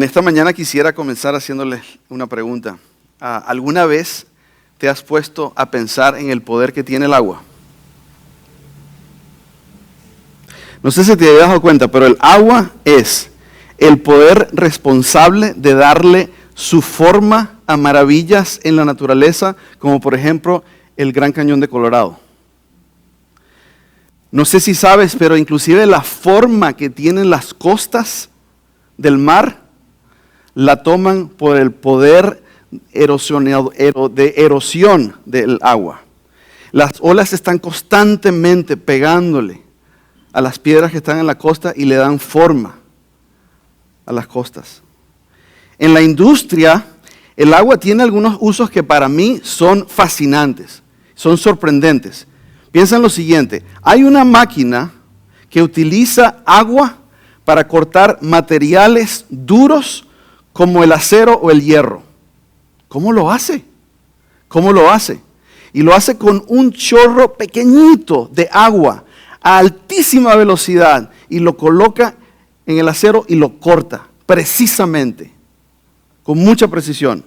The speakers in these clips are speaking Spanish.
esta mañana quisiera comenzar haciéndoles una pregunta. ¿Alguna vez te has puesto a pensar en el poder que tiene el agua? No sé si te habías dado cuenta, pero el agua es el poder responsable de darle su forma a maravillas en la naturaleza, como por ejemplo el Gran Cañón de Colorado. No sé si sabes, pero inclusive la forma que tienen las costas del mar la toman por el poder de erosión del agua. Las olas están constantemente pegándole a las piedras que están en la costa y le dan forma a las costas. En la industria, el agua tiene algunos usos que para mí son fascinantes, son sorprendentes. Piensa en lo siguiente: hay una máquina que utiliza agua para cortar materiales duros como el acero o el hierro. ¿Cómo lo hace? ¿Cómo lo hace? Y lo hace con un chorro pequeñito de agua a altísima velocidad y lo coloca en el acero y lo corta precisamente, con mucha precisión.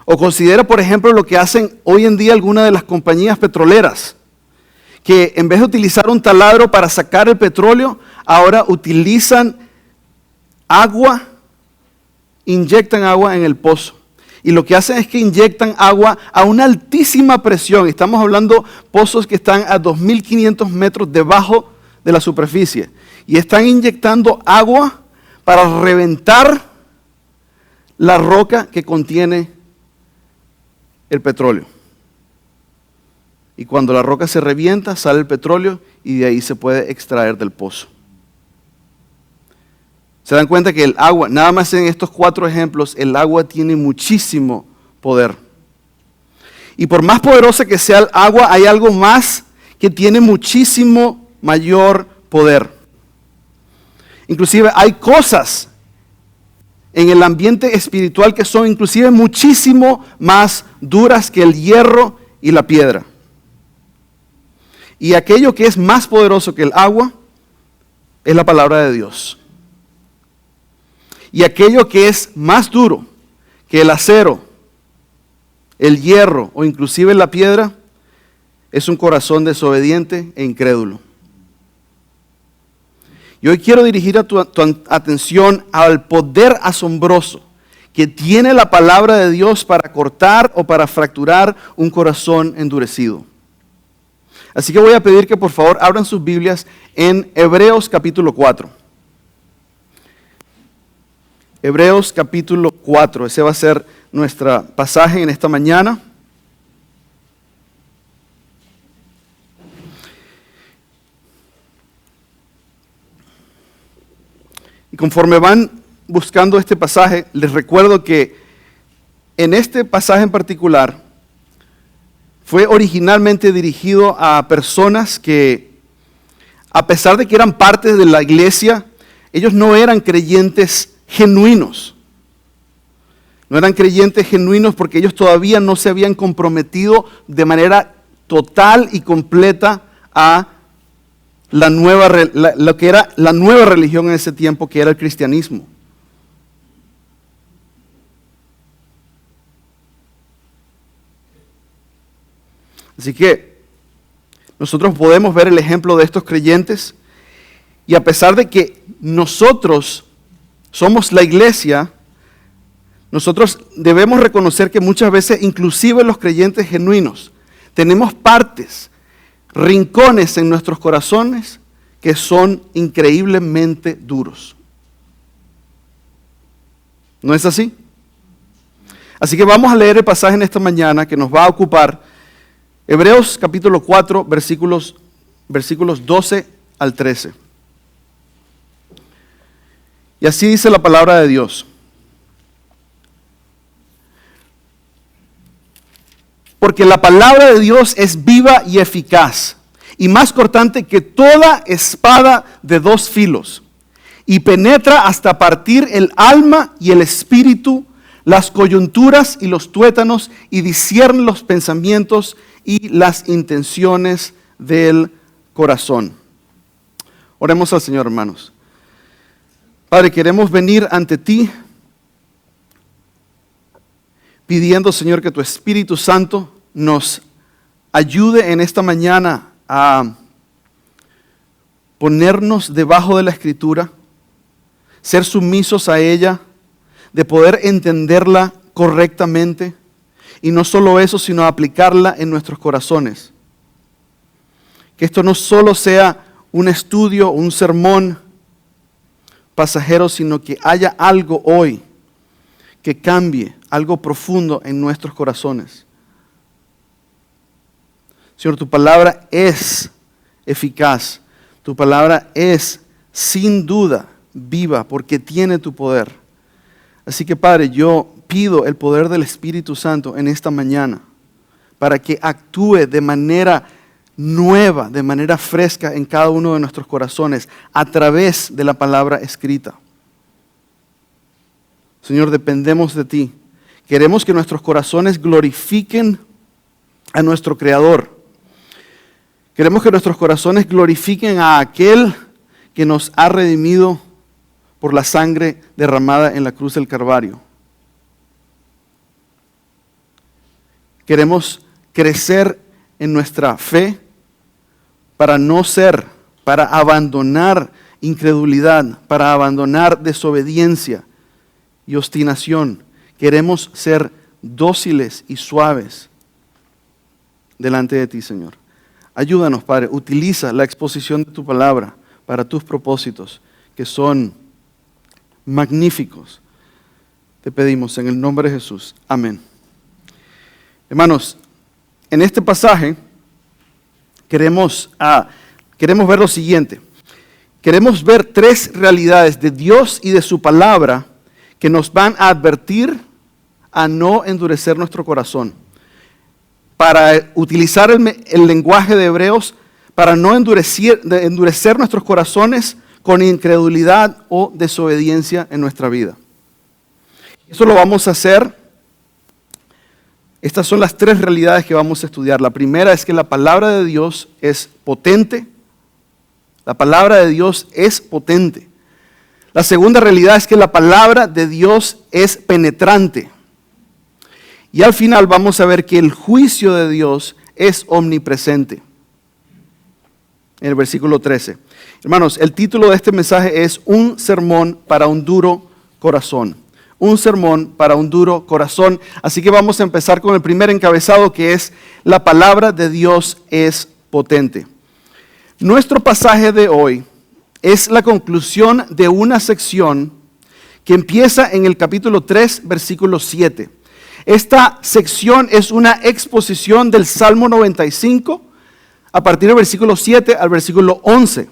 O considera, por ejemplo, lo que hacen hoy en día algunas de las compañías petroleras, que en vez de utilizar un taladro para sacar el petróleo, ahora utilizan agua, inyectan agua en el pozo. Y lo que hacen es que inyectan agua a una altísima presión. Estamos hablando de pozos que están a 2.500 metros debajo de la superficie. Y están inyectando agua para reventar la roca que contiene el petróleo. Y cuando la roca se revienta, sale el petróleo y de ahí se puede extraer del pozo. Se dan cuenta que el agua, nada más en estos 4 ejemplos, el agua tiene muchísimo poder. Y por más poderosa que sea el agua, hay algo más que tiene muchísimo mayor poder. Inclusive hay cosas en el ambiente espiritual que son inclusive muchísimo más duras que el hierro y la piedra. Y aquello que es más poderoso que el agua es la palabra de Dios. Y aquello que es más duro que el acero, el hierro o inclusive la piedra es un corazón desobediente e incrédulo. Y hoy quiero dirigir a tu atención al poder asombroso que tiene la palabra de Dios para cortar o para fracturar un corazón endurecido. Así que voy a pedir que por favor abran sus Biblias en Hebreos capítulo 4. Hebreos capítulo 4, ese va a ser nuestro pasaje en esta mañana. Y conforme van buscando este pasaje, les recuerdo que en este pasaje en particular fue originalmente dirigido a personas que, a pesar de que eran parte de la iglesia, ellos no eran creyentes genuinos. No eran creyentes genuinos porque ellos todavía no se habían comprometido de manera total y completa a lo que era la nueva religión en ese tiempo, que era el cristianismo. Así que nosotros podemos ver el ejemplo de estos creyentes, y a pesar de que nosotros somos la iglesia, nosotros debemos reconocer que muchas veces, inclusive los creyentes genuinos, tenemos partes, rincones en nuestros corazones que son increíblemente duros. ¿No es así? Así que vamos a leer el pasaje en esta mañana que nos va a ocupar. Hebreos capítulo 4, versículos 12 al 13. Y así dice la palabra de Dios. Porque la palabra de Dios es viva y eficaz, y más cortante que toda espada de 2 filos, y penetra hasta partir el alma y el espíritu, las coyunturas y los tuétanos, y discierne los pensamientos y las intenciones del corazón. Oremos al Señor, hermanos. Padre, queremos venir ante ti pidiendo, Señor, que tu Espíritu Santo nos ayude en esta mañana a ponernos debajo de la Escritura, ser sumisos a ella, de poder entenderla correctamente y no solo eso, sino aplicarla en nuestros corazones. Que esto no solo sea un estudio, un sermón pasajero, sino que haya algo hoy que cambie, algo profundo en nuestros corazones. Señor, tu palabra es eficaz, tu palabra es sin duda viva porque tiene tu poder. Así que Padre, yo pido el poder del Espíritu Santo en esta mañana para que actúe de manera nueva, de manera fresca en cada uno de nuestros corazones a través de la palabra escrita. Señor, dependemos de ti. Queremos que nuestros corazones glorifiquen a nuestro Creador. Queremos que nuestros corazones glorifiquen a aquel que nos ha redimido por la sangre derramada en la cruz del Calvario. Queremos crecer en nuestra fe para abandonar incredulidad, para abandonar desobediencia y obstinación. Queremos ser dóciles y suaves delante de ti, Señor. Ayúdanos, Padre, utiliza la exposición de tu palabra para tus propósitos, que son magníficos. Te pedimos en el nombre de Jesús. Amén. Hermanos, en este pasaje queremos ver lo siguiente. Queremos ver tres realidades de Dios y de su palabra que nos van a advertir a no endurecer nuestro corazón. Para utilizar el lenguaje de Hebreos, para no endurecer nuestros corazones con incredulidad o desobediencia en nuestra vida. Eso lo vamos a hacer. Estas son las tres realidades que vamos a estudiar. La primera es que la palabra de Dios es potente. La palabra de Dios es potente. La segunda realidad es que la palabra de Dios es penetrante. Y al final vamos a ver que el juicio de Dios es omnipresente. En el versículo 13. Hermanos, el título de este mensaje es Un sermón para un duro corazón. Un sermón para un duro corazón. Así que vamos a empezar con el primer encabezado, que es la palabra de Dios es potente. Nuestro pasaje de hoy es la conclusión de una sección que empieza en el capítulo 3, versículo 7. Esta sección es una exposición del Salmo 95 a partir del versículo 7 al versículo 11.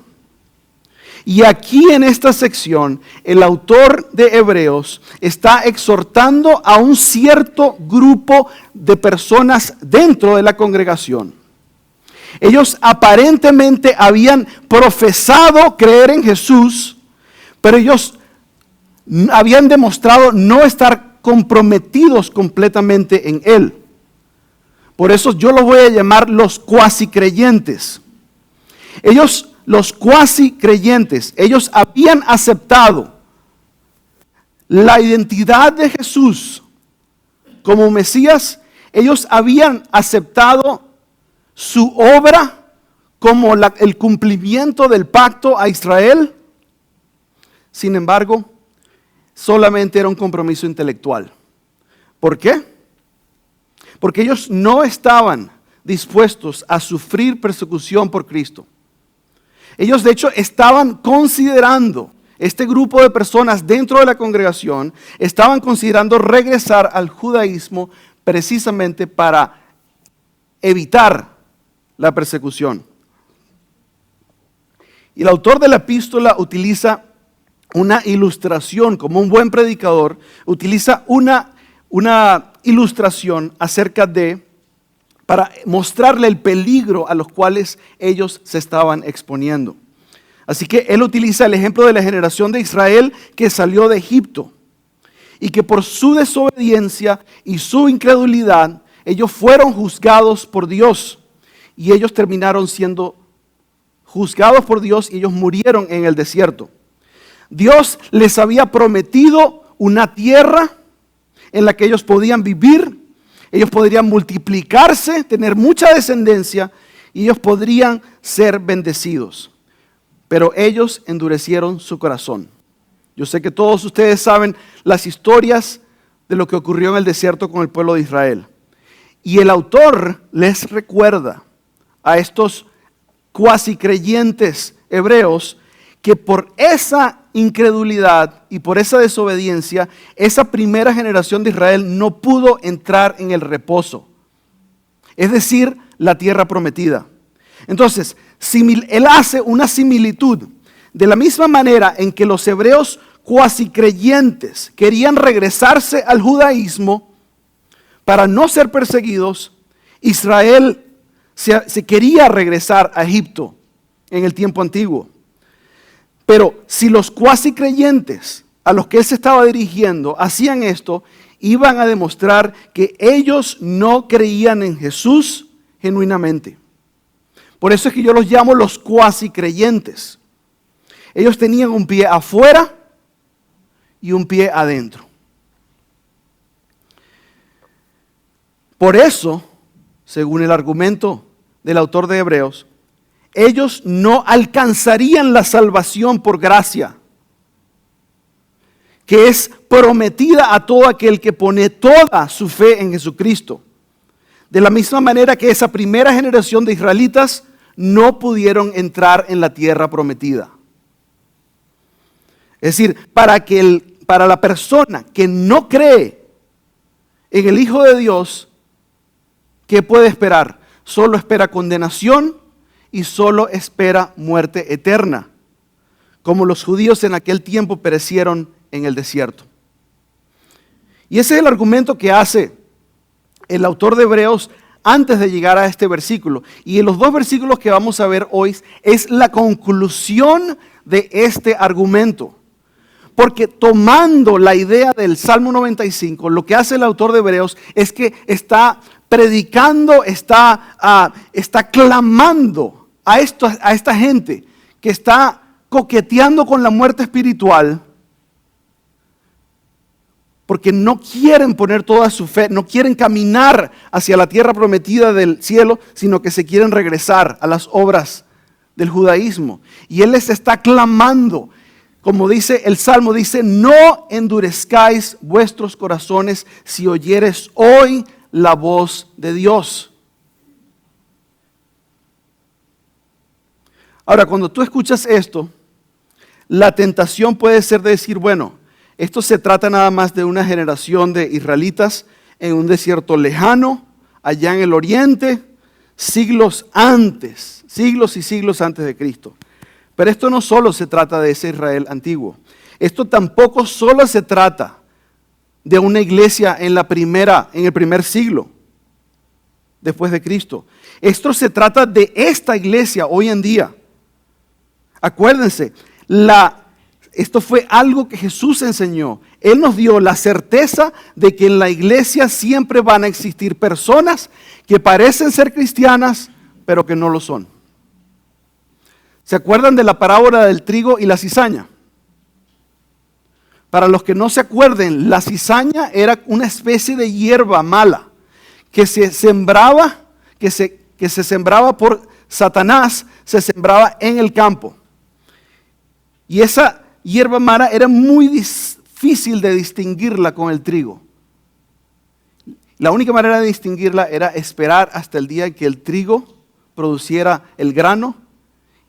Y aquí en esta sección, el autor de Hebreos está exhortando a un cierto grupo de personas dentro de la congregación. Ellos aparentemente habían profesado creer en Jesús, pero ellos habían demostrado no estar comprometidos completamente en Él. Por eso yo los voy a llamar los cuasi creyentes. Los cuasi creyentes, ellos habían aceptado la identidad de Jesús como Mesías. Ellos habían aceptado su obra como el cumplimiento del pacto a Israel. Sin embargo, solamente era un compromiso intelectual. ¿Por qué? Porque ellos no estaban dispuestos a sufrir persecución por Cristo. Ellos de hecho estaban considerando, este grupo de personas dentro de la congregación, estaban considerando regresar al judaísmo precisamente para evitar la persecución. Y el autor de la epístola utiliza una ilustración, como un buen predicador, utiliza una ilustración para mostrarle el peligro a los cuales ellos se estaban exponiendo. Así que él utiliza el ejemplo de la generación de Israel que salió de Egipto y que por su desobediencia y su incredulidad, ellos fueron juzgados por Dios y ellos terminaron siendo juzgados por Dios y ellos murieron en el desierto. Dios les había prometido una tierra en la que ellos podían vivir, ellos podrían multiplicarse, tener mucha descendencia y ellos podrían ser bendecidos. Pero ellos endurecieron su corazón. Yo sé que todos ustedes saben las historias de lo que ocurrió en el desierto con el pueblo de Israel. Y el autor les recuerda a estos cuasi creyentes hebreos que por esa incredulidad y por esa desobediencia, esa primera generación de Israel no pudo entrar en el reposo, es decir, la tierra prometida. Entonces, él hace una similitud de la misma manera en que los hebreos cuasi creyentes querían regresarse al judaísmo para no ser perseguidos. Israel se quería regresar a Egipto en el tiempo antiguo. Pero si los cuasi creyentes a los que él se estaba dirigiendo hacían esto, iban a demostrar que ellos no creían en Jesús genuinamente. Por eso es que yo los llamo los cuasi creyentes. Ellos tenían un pie afuera y un pie adentro. Por eso, según el argumento del autor de Hebreos, ellos no alcanzarían la salvación por gracia, que es prometida a todo aquel que pone toda su fe en Jesucristo. De la misma manera que esa primera generación de israelitas no pudieron entrar en la tierra prometida. Es decir, para la persona que no cree en el Hijo de Dios, ¿qué puede esperar? Solo espera condenación y solo espera muerte eterna, como los judíos en aquel tiempo perecieron en el desierto. Y ese es el argumento que hace el autor de Hebreos antes de llegar a este versículo. Y en los dos versículos que vamos a ver hoy es la conclusión de este argumento. Porque tomando la idea del Salmo 95, lo que hace el autor de Hebreos es que está predicando, está clamando a esta gente que está coqueteando con la muerte espiritual, porque no quieren poner toda su fe, no quieren caminar hacia la tierra prometida del cielo, sino que se quieren regresar a las obras del judaísmo. Y él les está clamando, como dice el Salmo, dice: no endurezcáis vuestros corazones si oyeres hoy la voz de Dios. Ahora, cuando tú escuchas esto, la tentación puede ser de decir, bueno, esto se trata nada más de una generación de israelitas en un desierto lejano, allá en el oriente, siglos y siglos antes de Cristo. Pero esto no solo se trata de ese Israel antiguo. Esto tampoco solo se trata de una iglesia en el primer siglo después de Cristo. Esto se trata de esta iglesia hoy en día. Acuérdense, esto fue algo que Jesús enseñó. Él nos dio la certeza de que en la iglesia siempre van a existir personas que parecen ser cristianas, pero que no lo son. ¿Se acuerdan de la parábola del trigo y la cizaña? Para los que no se acuerden, la cizaña era una especie de hierba mala que se sembraba, que se sembraba por Satanás, se sembraba en el campo. Y esa hierba mala era muy difícil de distinguirla con el trigo. La única manera de distinguirla era esperar hasta el día en que el trigo produciera el grano,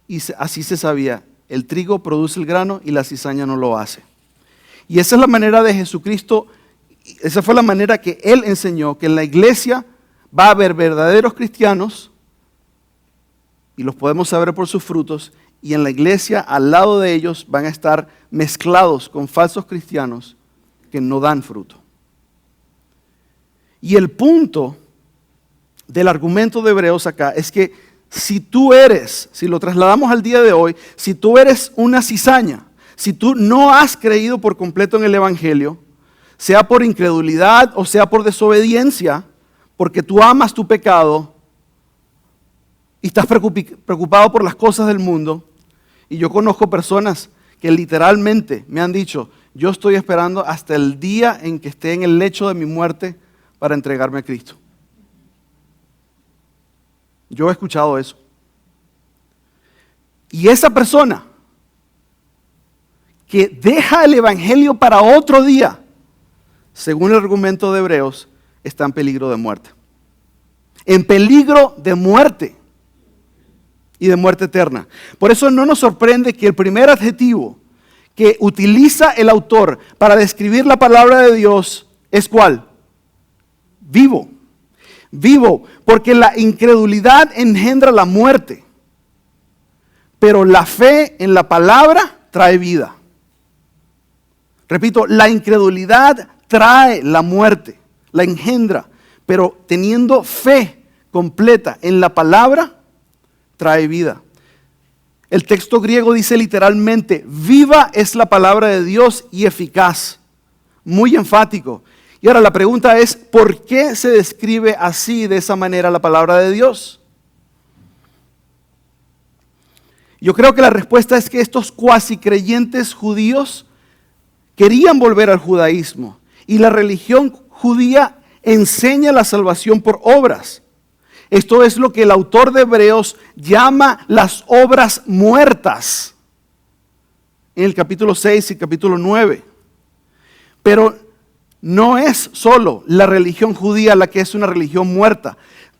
y así se sabía: el trigo produce el grano y la cizaña no lo hace. Y esa es la manera de Jesucristo, esa fue la manera que Él enseñó, que en la iglesia va a haber verdaderos cristianos, y los podemos saber por sus frutos, y en la iglesia al lado de ellos van a estar mezclados con falsos cristianos que no dan fruto. Y el punto del argumento de Hebreos acá es que si lo trasladamos al día de hoy, si tú eres una cizaña, si tú no has creído por completo en el Evangelio, sea por incredulidad o sea por desobediencia, porque tú amas tu pecado y estás preocupado por las cosas del mundo, y yo conozco personas que literalmente me han dicho, yo estoy esperando hasta el día en que esté en el lecho de mi muerte para entregarme a Cristo. Yo he escuchado eso. Y esa persona que deja el evangelio para otro día, según el argumento de Hebreos, está en peligro de muerte. En peligro de muerte y de muerte eterna. Por eso no nos sorprende que el primer adjetivo que utiliza el autor para describir la palabra de Dios es ¿cuál? Vivo. Vivo, porque la incredulidad engendra la muerte, pero la fe en la palabra trae vida. Repito, la incredulidad trae la muerte, la engendra, pero teniendo fe completa en la palabra, trae vida. El texto griego dice literalmente, viva es la palabra de Dios y eficaz. Muy enfático. Y ahora la pregunta es, ¿por qué se describe así, de esa manera, la palabra de Dios? Yo creo que la respuesta es que estos cuasi creyentes judíos querían volver al judaísmo. Y la religión judía enseña la salvación por obras. Esto es lo que el autor de Hebreos llama las obras muertas. En el capítulo 6 y capítulo 9. Pero no es solo la religión judía la que es una religión muerta.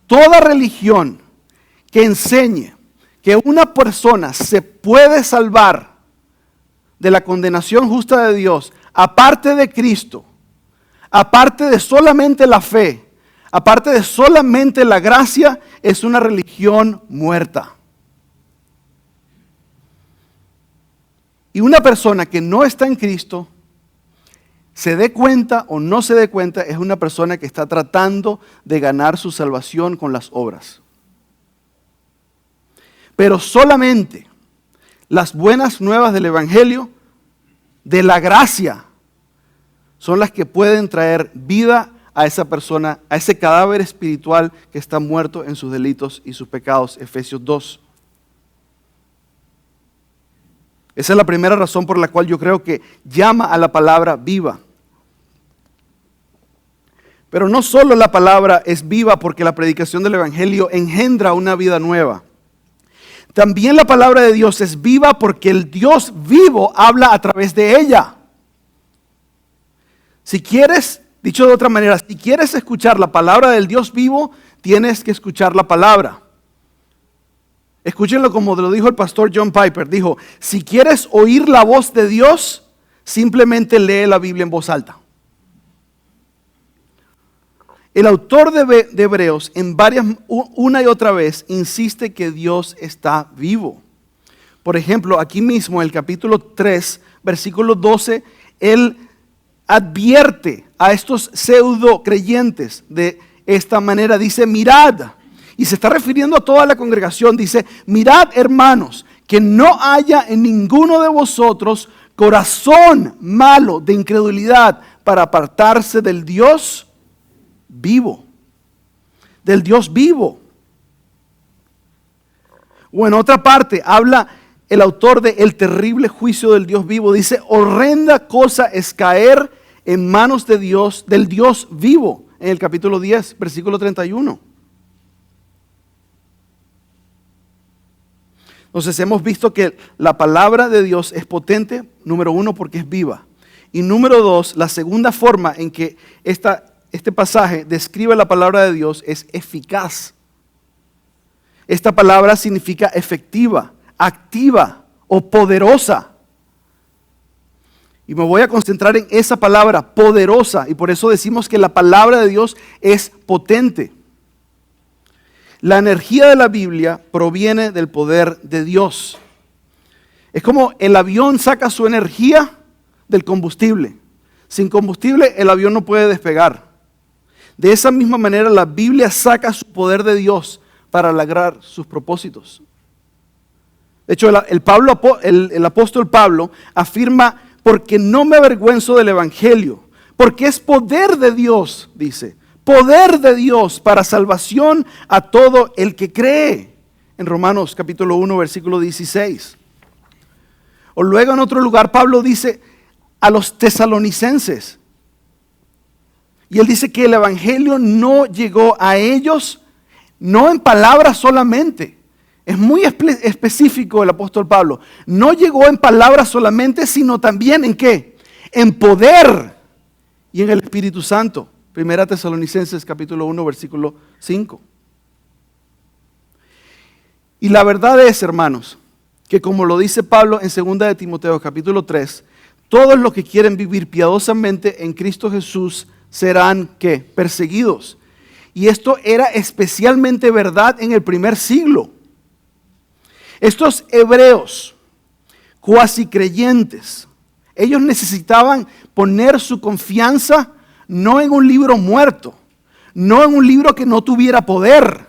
Toda religión que enseñe que una persona se puede salvar de la condenación justa de Dios, aparte de Cristo, aparte de solamente la fe, aparte de solamente la gracia, es una religión muerta. Y una persona que no está en Cristo, se dé cuenta o no se dé cuenta, es una persona que está tratando de ganar su salvación con las obras. Pero solamente las buenas nuevas del Evangelio, de la gracia, son las que pueden traer vida a esa persona, a ese cadáver espiritual que está muerto en sus delitos y sus pecados. Efesios 2. Esa es la primera razón por la cual yo creo que llama a la palabra viva. Pero no solo la palabra es viva porque la predicación del Evangelio engendra una vida nueva. También la palabra de Dios es viva porque el Dios vivo habla a través de ella. Si quieres, dicho de otra manera, si quieres escuchar la palabra del Dios vivo, tienes que escuchar la palabra. Escúchenlo como lo dijo el pastor John Piper. Dijo, si quieres oír la voz de Dios, simplemente lee la Biblia en voz alta. El autor de Hebreos una y otra vez insiste que Dios está vivo. Por ejemplo, aquí mismo en el capítulo 3, versículo 12, él advierte a estos pseudo creyentes de esta manera. Dice, mirad, y se está refiriendo a toda la congregación, dice, mirad hermanos, que no haya en ninguno de vosotros corazón malo de incredulidad para apartarse del Dios vivo, del Dios vivo. O en otra parte habla el autor de el terrible juicio del Dios vivo. Dice, horrenda cosa es caer en manos de Dios, del Dios vivo, en el capítulo 10, versículo 31. Entonces hemos visto que la palabra de Dios es potente, número uno, porque es viva. Y número dos, la segunda forma en que este pasaje describe la palabra de Dios es eficaz. Esta palabra significa efectiva, activa o poderosa. Y me voy a concentrar en esa palabra, poderosa. Y por eso decimos que la palabra de Dios es potente. La energía de la Biblia proviene del poder de Dios. Es como el avión saca su energía del combustible. Sin combustible el avión no puede despegar. De esa misma manera la Biblia saca su poder de Dios para lograr sus propósitos. De hecho, el apóstol Pablo afirma, porque no me avergüenzo del Evangelio, porque es poder de Dios, dice, poder de Dios para salvación a todo el que cree. En Romanos capítulo 1, versículo 16. O luego en otro lugar Pablo dice a los tesalonicenses. Y él dice que el evangelio no llegó a ellos, no en palabras solamente. Es muy específico el apóstol Pablo. No llegó en palabras solamente, sino también en ¿qué? En poder y en el Espíritu Santo. Primera Tesalonicenses capítulo 1, versículo 5. Y la verdad es, hermanos, que como lo dice Pablo en 2 de Timoteo capítulo 3, todos los que quieren vivir piadosamente en Cristo Jesús serán ¿qué? Perseguidos. Y esto era especialmente verdad en el primer siglo. Estos hebreos, cuasi creyentes, ellos necesitaban poner su confianza no en un libro muerto, no en un libro que no tuviera poder.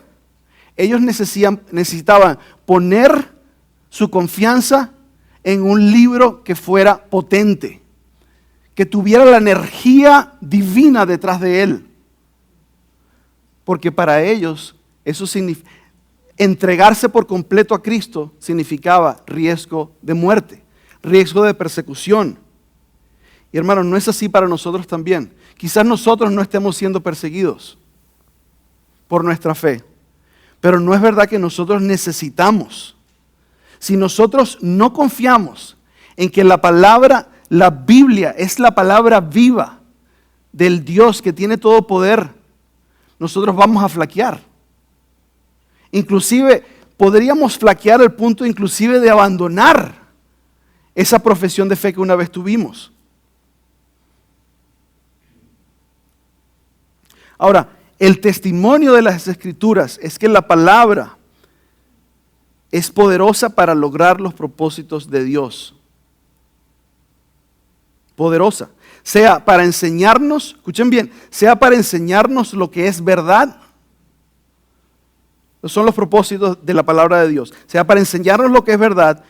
Ellos necesitaban poner su confianza en un libro que fuera potente, que tuviera la energía divina detrás de él. Porque para ellos eso significa entregarse por completo a Cristo significaba riesgo de muerte, riesgo de persecución. Y hermanos, no es así para nosotros también. Quizás nosotros no estemos siendo perseguidos por nuestra fe, pero no es verdad que nosotros necesitamos. Si nosotros no confiamos en que la palabra, la Biblia es la palabra viva del Dios que tiene todo poder, nosotros vamos a flaquear. Inclusive podríamos flaquear al punto inclusive de abandonar esa profesión de fe que una vez tuvimos. Ahora, el testimonio de las Escrituras es que la palabra es poderosa para lograr los propósitos de Dios. Poderosa. Sea para enseñarnos, escuchen bien, sea para enseñarnos lo que es verdad. Esos son los propósitos de la palabra de Dios. Sea para enseñarnos lo que es verdad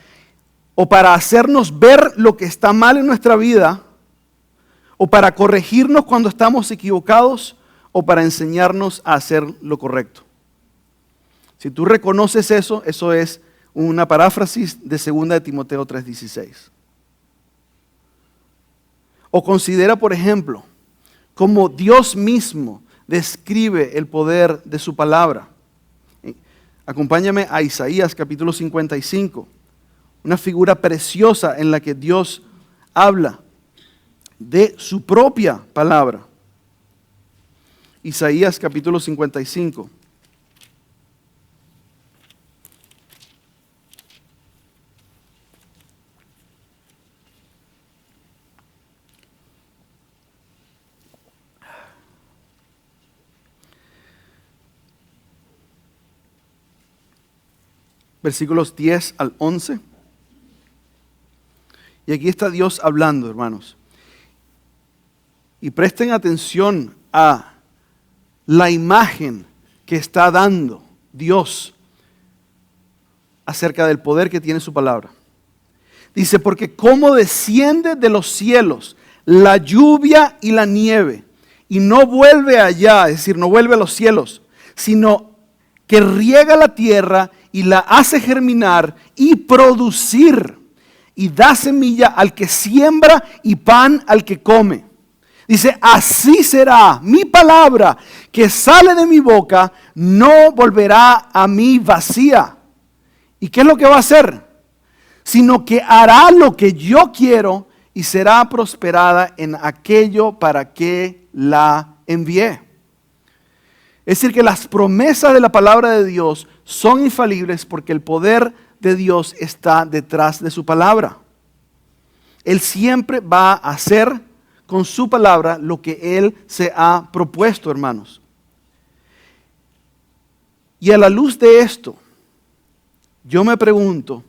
o para hacernos ver lo que está mal en nuestra vida o para corregirnos cuando estamos equivocados o para enseñarnos a hacer lo correcto. Si tú reconoces eso, eso es una paráfrasis de 2 de Timoteo 3:16. O considera, por ejemplo, cómo Dios mismo describe el poder de su palabra. Acompáñame a Isaías capítulo 55, una figura preciosa en la que Dios habla de su propia palabra. Isaías capítulo 55. Versículos 10 al 11. Y aquí está Dios hablando, hermanos. Y presten atención a la imagen que está dando Dios acerca del poder que tiene su palabra. Dice, porque como desciende de los cielos la lluvia y la nieve, y no vuelve allá, es decir, no vuelve a los cielos, sino que riega la tierra y la hace germinar y producir, y da semilla al que siembra y pan al que come. Dice, así será mi palabra que sale de mi boca, no volverá a mí vacía. ¿Y qué es lo que va a hacer? Sino que hará lo que yo quiero y será prosperada en aquello para que la envié. Es decir, que las promesas de la palabra de Dios son infalibles porque el poder de Dios está detrás de su palabra. Él siempre va a hacer con su palabra lo que Él se ha propuesto, hermanos. Y a la luz de esto, yo me pregunto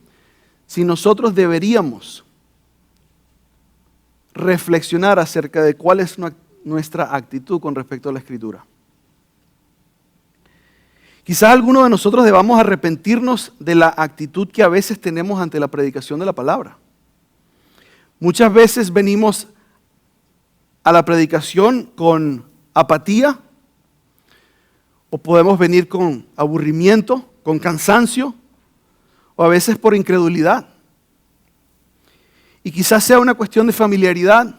si nosotros deberíamos reflexionar acerca de cuál es nuestra actitud con respecto a la Escritura. Quizás algunos de nosotros debamos arrepentirnos de la actitud que a veces tenemos ante la predicación de la palabra. Muchas veces venimos a la predicación con apatía, o podemos venir con aburrimiento, con cansancio, o a veces por incredulidad. Y quizás sea una cuestión de familiaridad,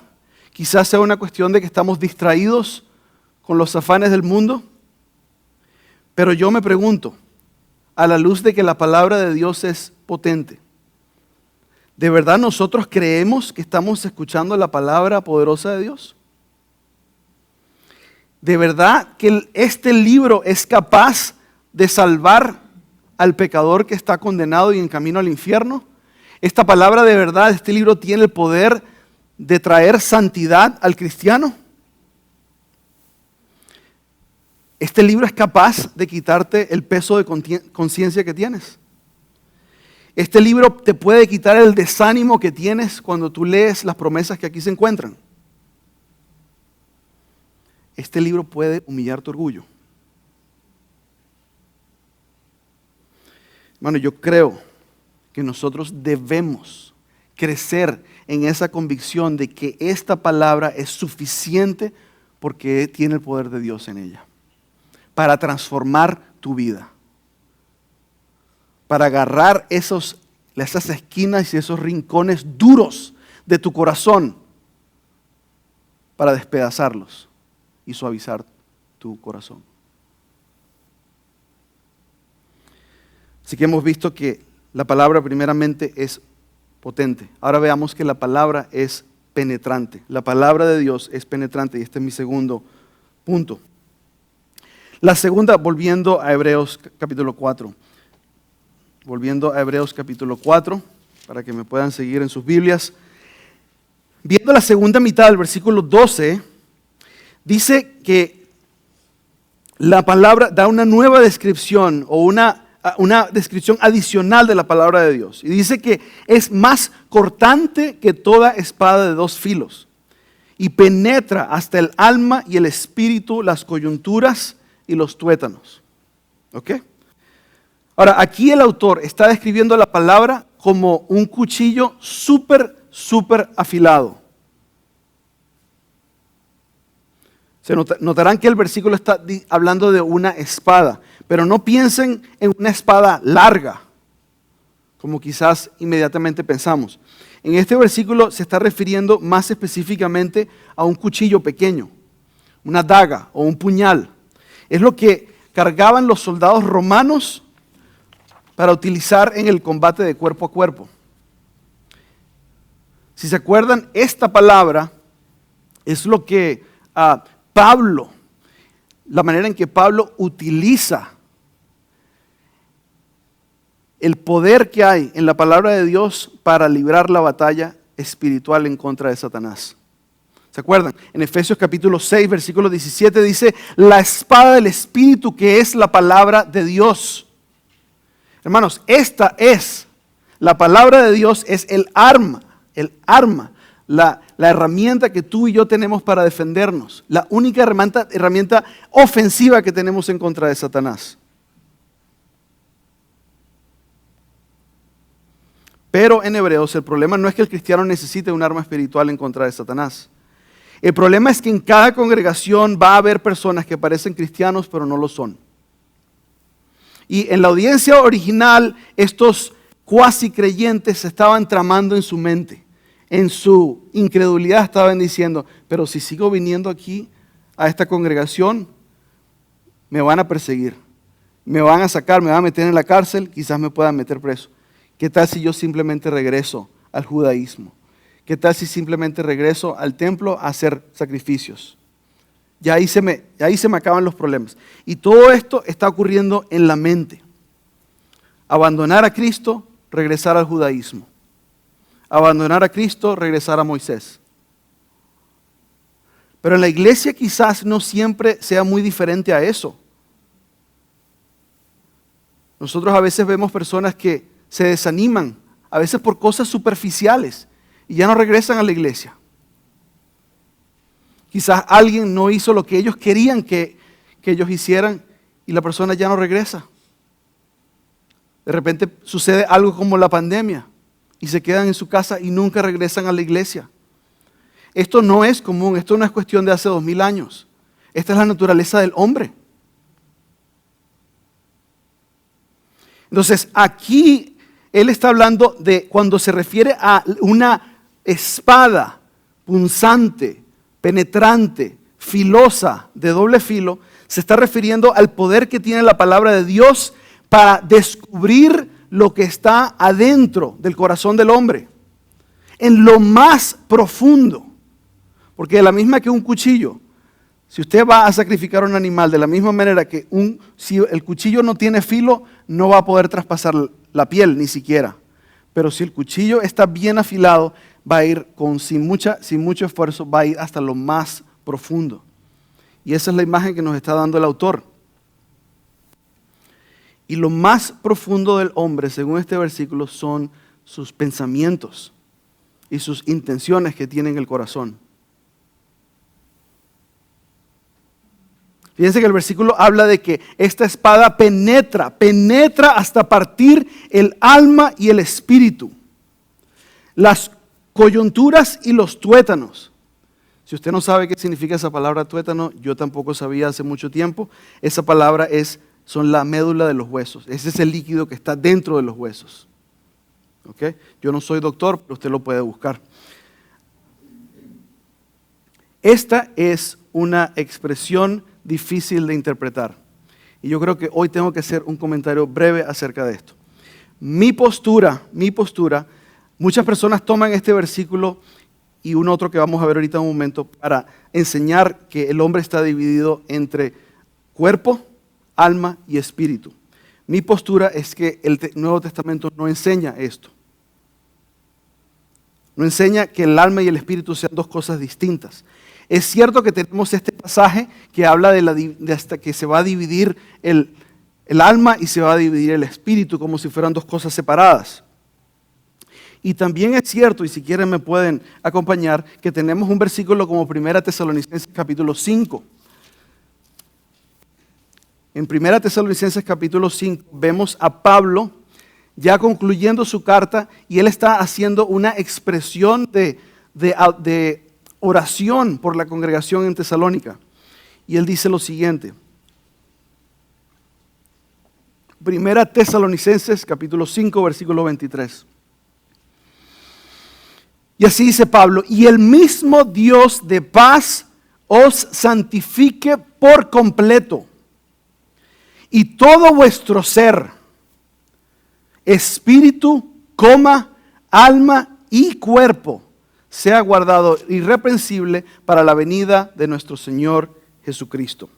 quizás sea una cuestión de que estamos distraídos con los afanes del mundo. Pero yo me pregunto, a la luz de que la palabra de Dios es potente, ¿de verdad nosotros creemos que estamos escuchando la palabra poderosa de Dios? ¿De verdad que este libro es capaz de salvar al pecador que está condenado y en camino al infierno? ¿Esta palabra de verdad, este libro tiene el poder de traer santidad al cristiano? ¿Este libro es capaz de quitarte el peso de conciencia que tienes? ¿Este libro te puede quitar el desánimo que tienes cuando tú lees las promesas que aquí se encuentran? Este libro puede humillar tu orgullo. Hermano, yo creo que nosotros debemos crecer en esa convicción de que esta palabra es suficiente porque tiene el poder de Dios en ella para transformar tu vida, para agarrar esas esquinas y esos rincones duros de tu corazón, para despedazarlos y suavizar tu corazón. Así que hemos visto que la palabra primeramente es potente. Ahora veamos que la palabra es penetrante. La palabra de Dios es penetrante y este es mi segundo punto. La segunda, volviendo a Hebreos capítulo 4. Volviendo a Hebreos capítulo 4, para que me puedan seguir en sus Biblias. Viendo la segunda mitad del versículo 12, dice que la palabra da una nueva descripción o una descripción adicional de la palabra de Dios. Y dice que es más cortante que toda espada de dos filos y penetra hasta el alma y el espíritu, las coyunturas y los tuétanos. ¿Ok? Ahora, aquí el autor está describiendo la palabra como un cuchillo súper afilado. Se notarán que el versículo está hablando de una espada, pero no piensen en una espada larga, como quizás inmediatamente pensamos. En este versículo se está refiriendo más específicamente a un cuchillo pequeño, una daga o un puñal. Es lo que cargaban los soldados romanos para utilizar en el combate de cuerpo a cuerpo. Si se acuerdan, esta palabra es lo que Pablo, la manera en que Pablo utiliza el poder que hay en la palabra de Dios para librar la batalla espiritual en contra de Satanás. ¿Se acuerdan? En Efesios capítulo 6, versículo 17 dice, la espada del Espíritu que es la palabra de Dios. Hermanos, esta es, la palabra de Dios es el arma, la herramienta que tú y yo tenemos para defendernos, la única herramienta ofensiva que tenemos en contra de Satanás. Pero en Hebreos el problema no es que el cristiano necesite un arma espiritual en contra de Satanás. El problema es que en cada congregación va a haber personas que parecen cristianos pero no lo son. Y en la audiencia original estos cuasi creyentes se estaban tramando en su mente. En su incredulidad estaban diciendo, pero si sigo viniendo aquí a esta congregación, me van a perseguir, me van a sacar, me van a meter en la cárcel, quizás me puedan meter preso. ¿Qué tal si yo simplemente regreso al judaísmo? ¿Qué tal si simplemente regreso al templo a hacer sacrificios? Y ahí se me acaban los problemas. Y todo esto está ocurriendo en la mente. Abandonar a Cristo, regresar al judaísmo. Abandonar a Cristo, regresar a Moisés. Pero en la iglesia quizás no siempre sea muy diferente a eso. Nosotros a veces vemos personas que se desaniman, a veces por cosas superficiales, y ya no regresan a la iglesia. Quizás alguien no hizo lo que ellos querían que ellos hicieran y la persona ya no regresa. De repente sucede algo como la pandemia y se quedan en su casa y nunca regresan a la iglesia. Esto no es común, esto no es cuestión de hace 2000 años. Esta es la naturaleza del hombre. Entonces aquí él está hablando de cuando se refiere a una espada punzante, penetrante, filosa, de doble filo, se está refiriendo al poder que tiene la palabra de Dios para descubrir lo que está adentro del corazón del hombre, en lo más profundo. Porque de la misma que un cuchillo, si usted va a sacrificar un animal, de la misma manera que si el cuchillo no tiene filo, no va a poder traspasar la piel ni siquiera. Pero si el cuchillo está bien afilado, va a ir sin mucho esfuerzo, va a ir hasta lo más profundo. Y esa es la imagen que nos está dando el autor. Y lo más profundo del hombre, según este versículo, son sus pensamientos y sus intenciones que tiene en el corazón. Fíjense que el versículo habla de que esta espada penetra hasta partir el alma y el espíritu, las coyunturas y los tuétanos. Si usted no sabe qué significa esa palabra tuétano, yo tampoco sabía hace mucho tiempo. Esa palabra son la médula de los huesos. Ese es el líquido que está dentro de los huesos. ¿Okay? Yo no soy doctor, pero usted lo puede buscar. Esta es una expresión difícil de interpretar. Y yo creo que hoy tengo que hacer un comentario breve acerca de esto. Mi postura, muchas personas toman este versículo y un otro que vamos a ver ahorita en un momento para enseñar que el hombre está dividido entre cuerpo, alma y espíritu. Mi postura es que el Nuevo Testamento no enseña esto. No enseña que el alma y el espíritu sean dos cosas distintas. Es cierto que tenemos este pasaje que habla de hasta que se va a dividir el alma y se va a dividir el espíritu como si fueran dos cosas separadas. Y también es cierto, y si quieren me pueden acompañar, que tenemos un versículo como 1 Tesalonicenses capítulo 5. En 1 Tesalonicenses capítulo 5 vemos a Pablo ya concluyendo su carta y él está haciendo una expresión de oración por la congregación en Tesalónica. Y él dice lo siguiente. 1 Tesalonicenses capítulo 5 versículo 23. Y así dice Pablo, y el mismo Dios de paz os santifique por completo, y todo vuestro ser, espíritu, alma y cuerpo, sea guardado irreprensible para la venida de nuestro Señor Jesucristo.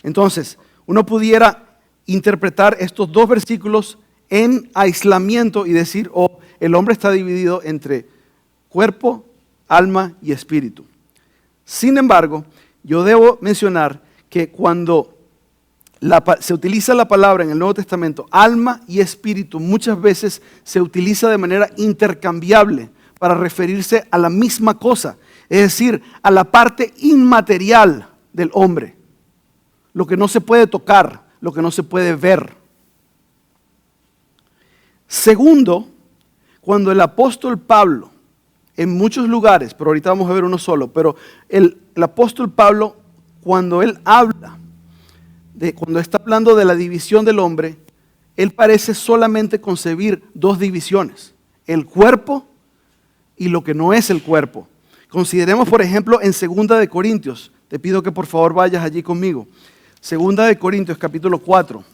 Entonces, uno pudiera interpretar estos dos versículos en aislamiento y decir, el hombre está dividido entre cuerpo, alma y espíritu. Sin embargo, yo debo mencionar que cuando se utiliza la palabra en el Nuevo Testamento, alma y espíritu, muchas veces se utiliza de manera intercambiable para referirse a la misma cosa, es decir, a la parte inmaterial del hombre, lo que no se puede tocar, lo que no se puede ver. Segundo, cuando el apóstol Pablo, en muchos lugares, pero ahorita vamos a ver uno solo, pero el apóstol Pablo, cuando él habla, cuando está hablando de la división del hombre, él parece solamente concebir dos divisiones, el cuerpo y lo que no es el cuerpo. Consideremos, por ejemplo, en 2 de Corintios, te pido que por favor vayas allí conmigo, 2 de Corintios capítulo 4.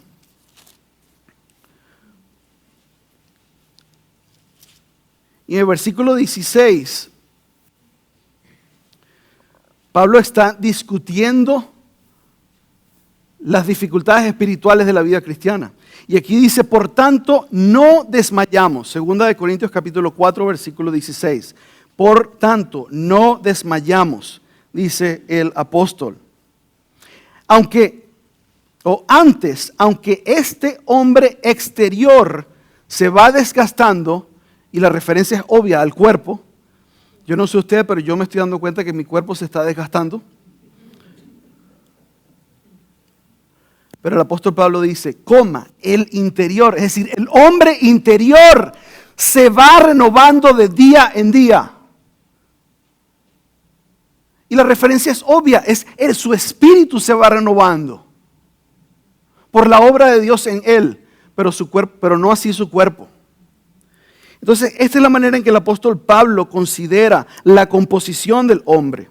Y en el versículo 16, Pablo está discutiendo las dificultades espirituales de la vida cristiana. Y aquí dice, por tanto, no desmayamos. 2 de Corintios capítulo 4, versículo 16. Por tanto, no desmayamos, dice el apóstol. Aunque este hombre exterior se va desgastando, y la referencia es obvia al cuerpo. Yo no sé usted, pero yo me estoy dando cuenta que mi cuerpo se está desgastando. Pero el apóstol Pablo dice, el interior, es decir, el hombre interior se va renovando de día en día. Y la referencia es obvia, su espíritu se va renovando por la obra de Dios en él, pero no así su cuerpo. Entonces, esta es la manera en que el apóstol Pablo considera la composición del hombre.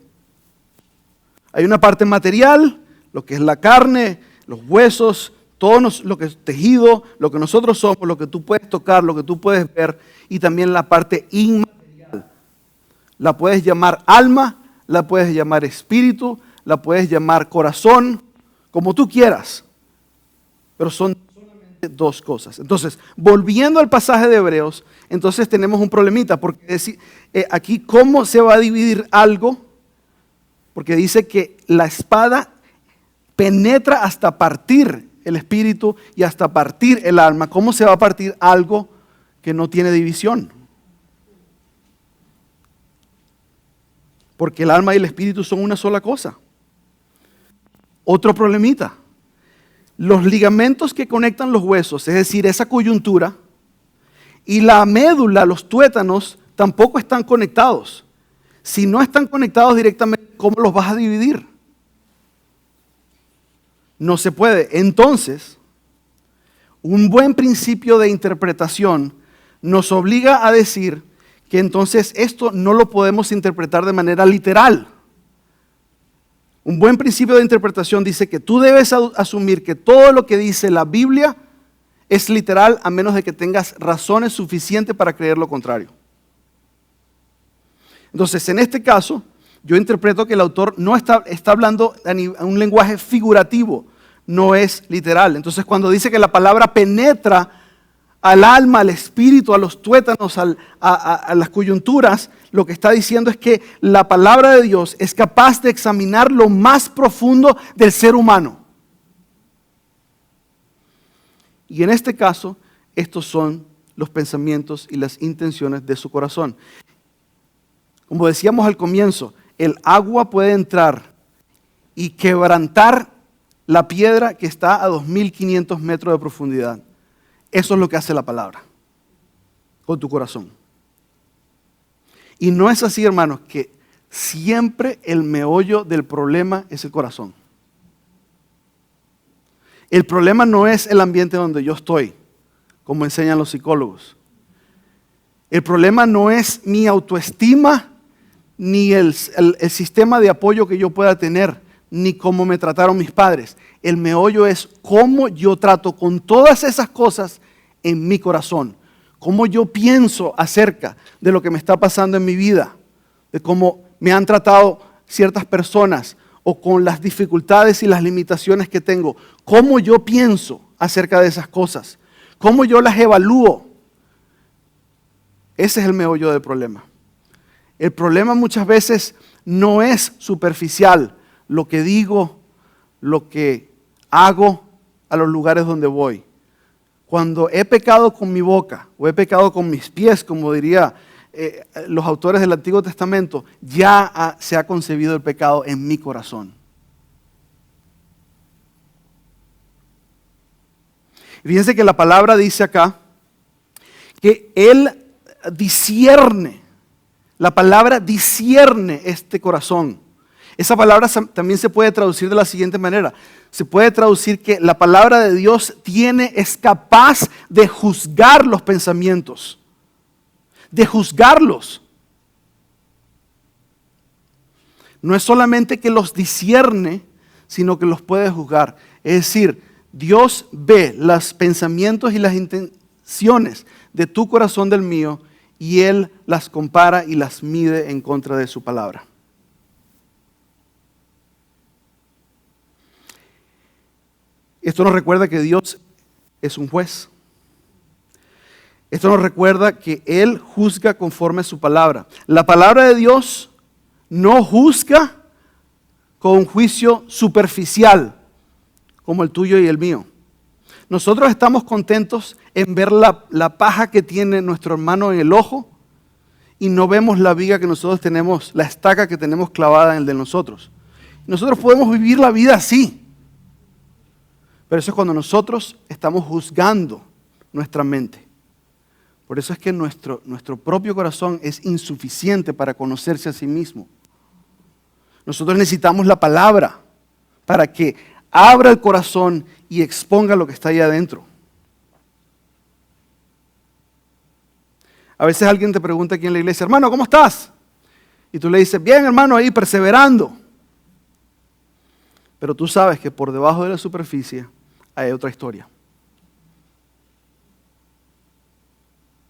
Hay una parte material, lo que es la carne, los huesos, todo lo que es tejido, lo que nosotros somos, lo que tú puedes tocar, lo que tú puedes ver, y también la parte inmaterial. La puedes llamar alma, la puedes llamar espíritu, la puedes llamar corazón, como tú quieras. Pero son solamente dos cosas. Entonces, volviendo al pasaje de Hebreos, entonces tenemos un problemita, porque aquí cómo se va a dividir algo, porque dice que la espada penetra hasta partir el espíritu y hasta partir el alma. ¿Cómo se va a partir algo que no tiene división? Porque el alma y el espíritu son una sola cosa. Otro problemita. Los ligamentos que conectan los huesos, es decir, esa coyuntura, y la médula, los tuétanos, tampoco están conectados. Si no están conectados directamente, ¿cómo los vas a dividir? No se puede. Entonces, un buen principio de interpretación nos obliga a decir que entonces esto no lo podemos interpretar de manera literal. Un buen principio de interpretación dice que tú debes asumir que todo lo que dice la Biblia es literal, a menos de que tengas razones suficientes para creer lo contrario. Entonces, en este caso, yo interpreto que el autor no está hablando a un lenguaje figurativo, no es literal. Entonces, cuando dice que la palabra penetra al alma, al espíritu, a los tuétanos, a las coyunturas, lo que está diciendo es que la palabra de Dios es capaz de examinar lo más profundo del ser humano. Y en este caso, estos son los pensamientos y las intenciones de su corazón. Como decíamos al comienzo, el agua puede entrar y quebrantar la piedra que está a 2500 metros de profundidad. Eso es lo que hace la palabra con tu corazón. Y no es así, hermanos, que siempre el meollo del problema es el corazón. El problema no es el ambiente donde yo estoy, como enseñan los psicólogos. El problema no es mi autoestima, ni el sistema de apoyo que yo pueda tener, ni cómo me trataron mis padres. El meollo es cómo yo trato con todas esas cosas en mi corazón. Cómo yo pienso acerca de lo que me está pasando en mi vida, de cómo me han tratado ciertas personas o con las dificultades y las limitaciones que tengo. Cómo yo pienso acerca de esas cosas. Cómo yo las evalúo. Ese es el meollo del problema. El problema muchas veces no es superficial, lo que digo, lo que hago a los lugares donde voy. Cuando he pecado con mi boca o he pecado con mis pies, como diría los autores del Antiguo Testamento, ya se ha concebido el pecado en mi corazón. Fíjense que la palabra dice acá que Él discierne. La palabra discierne este corazón. Esa palabra también se puede traducir de la siguiente manera. Se puede traducir que la palabra de Dios es capaz de juzgar los pensamientos. De juzgarlos. No es solamente que los discierne, sino que los puede juzgar. Es decir, Dios ve los pensamientos y las intenciones de tu corazón, del mío, y Él las compara y las mide en contra de su palabra. Esto nos recuerda que Dios es un juez. Esto nos recuerda que Él juzga conforme a su palabra. La palabra de Dios no juzga con un juicio superficial como el tuyo y el mío. Nosotros estamos contentos en ver la paja que tiene nuestro hermano en el ojo y no vemos la viga que nosotros tenemos, la estaca que tenemos clavada en el de nosotros. Nosotros podemos vivir la vida así. Pero eso es cuando nosotros estamos juzgando nuestra mente. Por eso es que nuestro propio corazón es insuficiente para conocerse a sí mismo. Nosotros necesitamos la palabra para que abra el corazón y exponga lo que está ahí adentro. A veces alguien te pregunta aquí en la iglesia, hermano, ¿cómo estás? Y tú le dices, bien hermano, ahí perseverando. Pero tú sabes que por debajo de la superficie hay otra historia.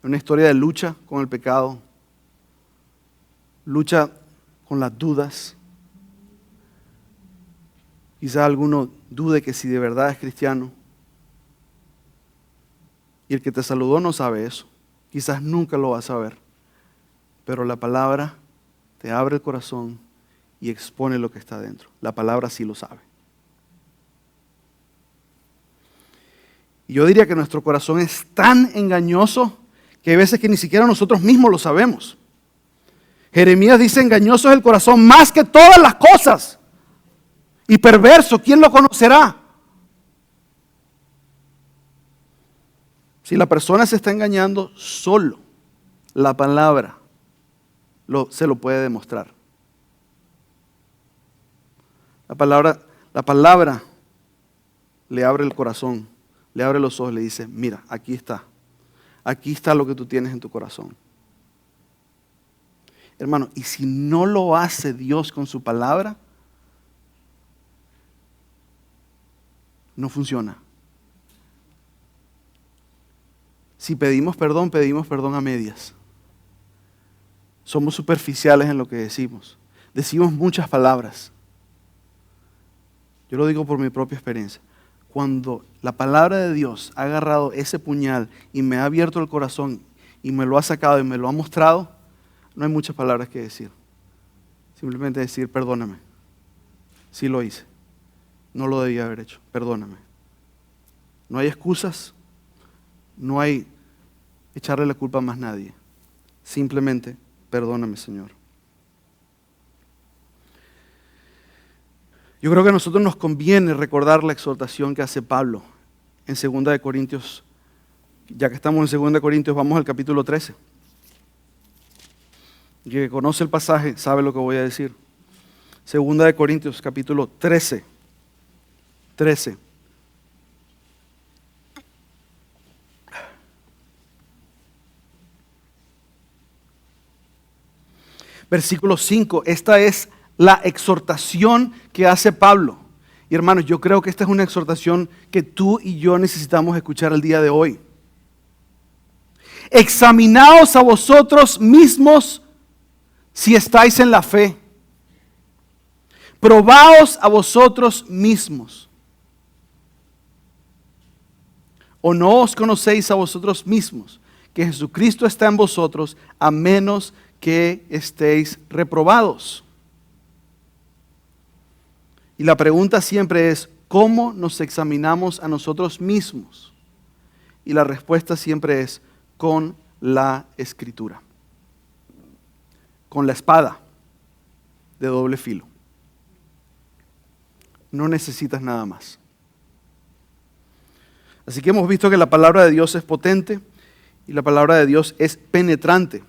Una historia de lucha con el pecado, lucha con las dudas. Quizás alguno dude que si de verdad es cristiano. Y el que te saludó no sabe eso. Quizás nunca lo va a saber. Pero la palabra te abre el corazón y expone lo que está dentro. La palabra sí lo sabe. Y yo diría que nuestro corazón es tan engañoso que hay veces que ni siquiera nosotros mismos lo sabemos. Jeremías dice, engañoso es el corazón más que todas las cosas. Y perverso, ¿quién lo conocerá? Si la persona se está engañando, solo la palabra se lo puede demostrar. La palabra le abre el corazón, le abre los ojos, le dice, mira, aquí está lo que tú tienes en tu corazón. Hermano, y si no lo hace Dios con su palabra, no funciona. Si pedimos perdón a medias. Somos superficiales en lo que decimos. Decimos muchas palabras. Yo lo digo por mi propia experiencia. Cuando la palabra de Dios ha agarrado ese puñal y me ha abierto el corazón y me lo ha sacado y me lo ha mostrado, no hay muchas palabras que decir. Simplemente decir, perdóname. Sí lo hice. No lo debía haber hecho. Perdóname. No hay excusas. No hay echarle la culpa a más nadie. Simplemente, perdóname, Señor. Yo creo que a nosotros nos conviene recordar la exhortación que hace Pablo en 2 de Corintios. Ya que estamos en 2 de Corintios, vamos al capítulo 13. El que conoce el pasaje sabe lo que voy a decir. 2 de Corintios, capítulo 13. 13. Versículo 5, esta es la exhortación que hace Pablo. Y hermanos, yo creo que esta es una exhortación que tú y yo necesitamos escuchar el día de hoy. Examinaos a vosotros mismos si estáis en la fe. Probaos a vosotros mismos. ¿O no os conocéis a vosotros mismos que Jesucristo está en vosotros, a menos que estéis reprobados? Y la pregunta siempre es, ¿cómo nos examinamos a nosotros mismos? Y la respuesta siempre es, con la Escritura. Con la espada de doble filo. No necesitas nada más. Así que hemos visto que la palabra de Dios es potente y la palabra de Dios es penetrante.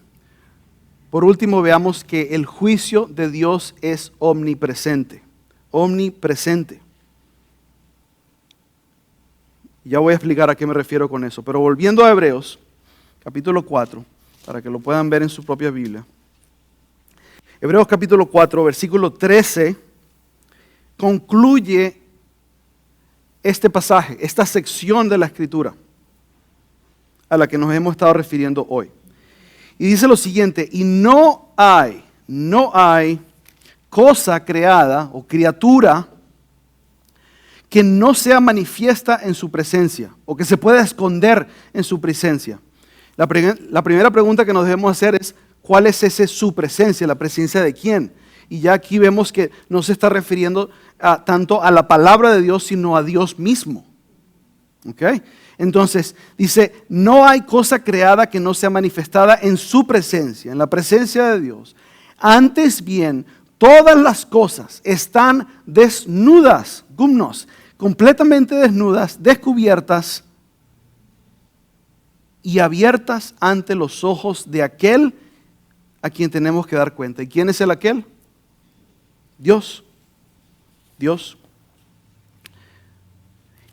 Por último, veamos que el juicio de Dios es omnipresente. Omnipresente. Ya voy a explicar a qué me refiero con eso. Pero volviendo a Hebreos, capítulo 4, para que lo puedan ver en su propia Biblia. Hebreos capítulo 4, versículo 13, concluye este pasaje, esta sección de la Escritura a la que nos hemos estado refiriendo hoy. Y dice lo siguiente, y no hay cosa creada o criatura que no sea manifiesta en su presencia o que se pueda esconder en su presencia. La primera pregunta que nos debemos hacer es, ¿cuál es ese su presencia? ¿La presencia de quién? Y ya aquí vemos que no se está refiriendo tanto a la palabra de Dios, sino a Dios mismo. ¿Ok? Entonces, dice, no hay cosa creada que no sea manifestada en su presencia, en la presencia de Dios. Antes bien, todas las cosas están desnudas, gumnos, completamente desnudas, descubiertas y abiertas ante los ojos de aquel a quien tenemos que dar cuenta. ¿Y quién es el aquel? Dios. Dios.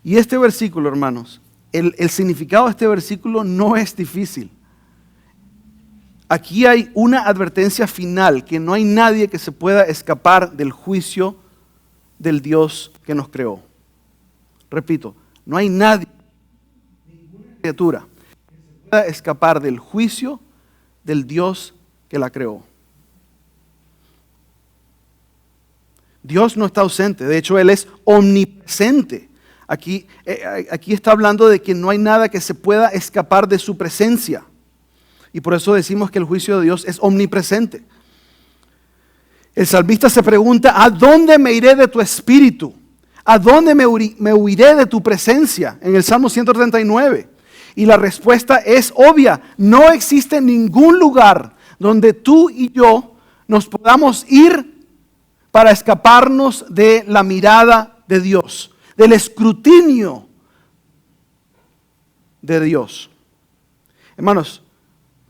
Y este versículo, hermanos, el significado de este versículo no es difícil. Aquí hay una advertencia final, que no hay nadie que se pueda escapar del juicio del Dios que nos creó. Repito, no hay nadie, ninguna criatura, que se pueda escapar del juicio del Dios que la creó. Dios no está ausente, de hecho Él es omnipresente. Aquí está hablando de que no hay nada que se pueda escapar de su presencia. Y por eso decimos que el juicio de Dios es omnipresente. El salmista se pregunta, ¿a dónde me iré de tu espíritu? ¿A dónde me huiré de tu presencia? En el Salmo 139. Y la respuesta es obvia. No existe ningún lugar donde tú y yo nos podamos ir para escaparnos de la mirada de Dios, del escrutinio de Dios. Hermanos,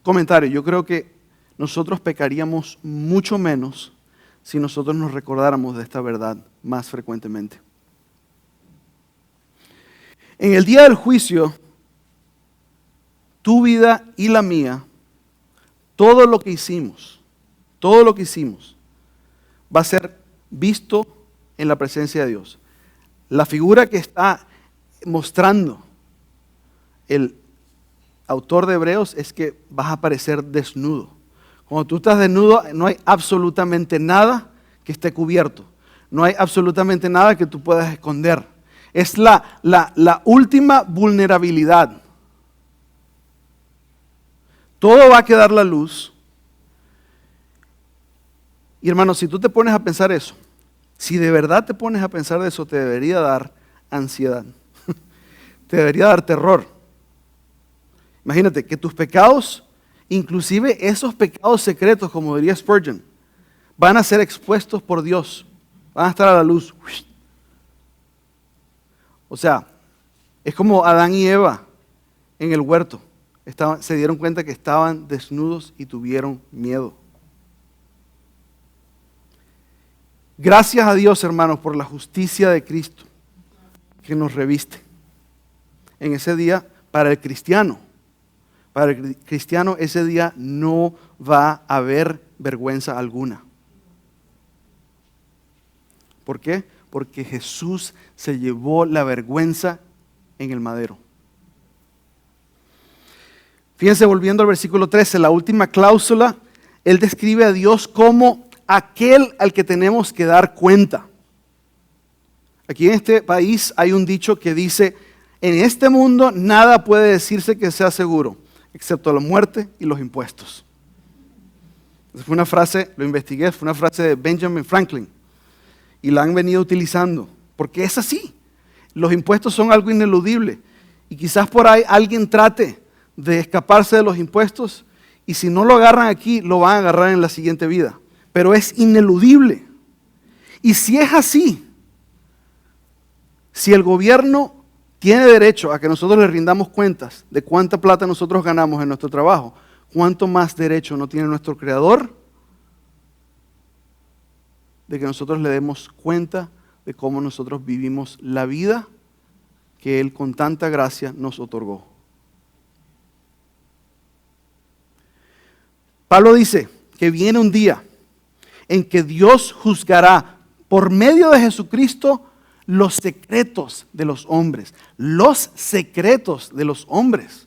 comentario, yo creo que nosotros pecaríamos mucho menos si nosotros nos recordáramos de esta verdad más frecuentemente. En el día del juicio, tu vida y la mía, todo lo que hicimos, va a ser visto en la presencia de Dios. La figura que está mostrando el autor de Hebreos es que vas a aparecer desnudo. Cuando tú estás desnudo, no hay absolutamente nada que esté cubierto. No hay absolutamente nada que tú puedas esconder. Es la última vulnerabilidad. Todo va a quedar a la luz. Y hermanos, si tú te pones a pensar eso, si de verdad te pones a pensar de eso, te debería dar ansiedad. Te debería dar terror. Imagínate que tus pecados, inclusive esos pecados secretos, como diría Spurgeon, van a ser expuestos por Dios. Van a estar a la luz. O sea, es como Adán y Eva en el huerto. Se dieron cuenta que estaban desnudos y tuvieron miedo. Gracias a Dios, hermanos, por la justicia de Cristo que nos reviste. En ese día, para el cristiano ese día no va a haber vergüenza alguna. ¿Por qué? Porque Jesús se llevó la vergüenza en el madero. Fíjense, volviendo al versículo 13, la última cláusula, él describe a Dios como aquel al que tenemos que dar cuenta. Aquí en este país hay un dicho que dice, en este mundo nada puede decirse que sea seguro, excepto la muerte y los impuestos. Esa fue una frase, lo investigué, fue una frase de Benjamin Franklin. Y la han venido utilizando, porque es así. Los impuestos son algo ineludible. Y quizás por ahí alguien trate de escaparse de los impuestos, y si no lo agarran aquí, lo van a agarrar en la siguiente vida. Pero es ineludible. Y si es así, si el gobierno tiene derecho a que nosotros le rindamos cuentas de cuánta plata nosotros ganamos en nuestro trabajo, ¿cuánto más derecho no tiene nuestro Creador de que nosotros le demos cuenta de cómo nosotros vivimos la vida que Él con tanta gracia nos otorgó? Pablo dice que viene un día en que Dios juzgará por medio de Jesucristo los secretos de los hombres. Los secretos de los hombres.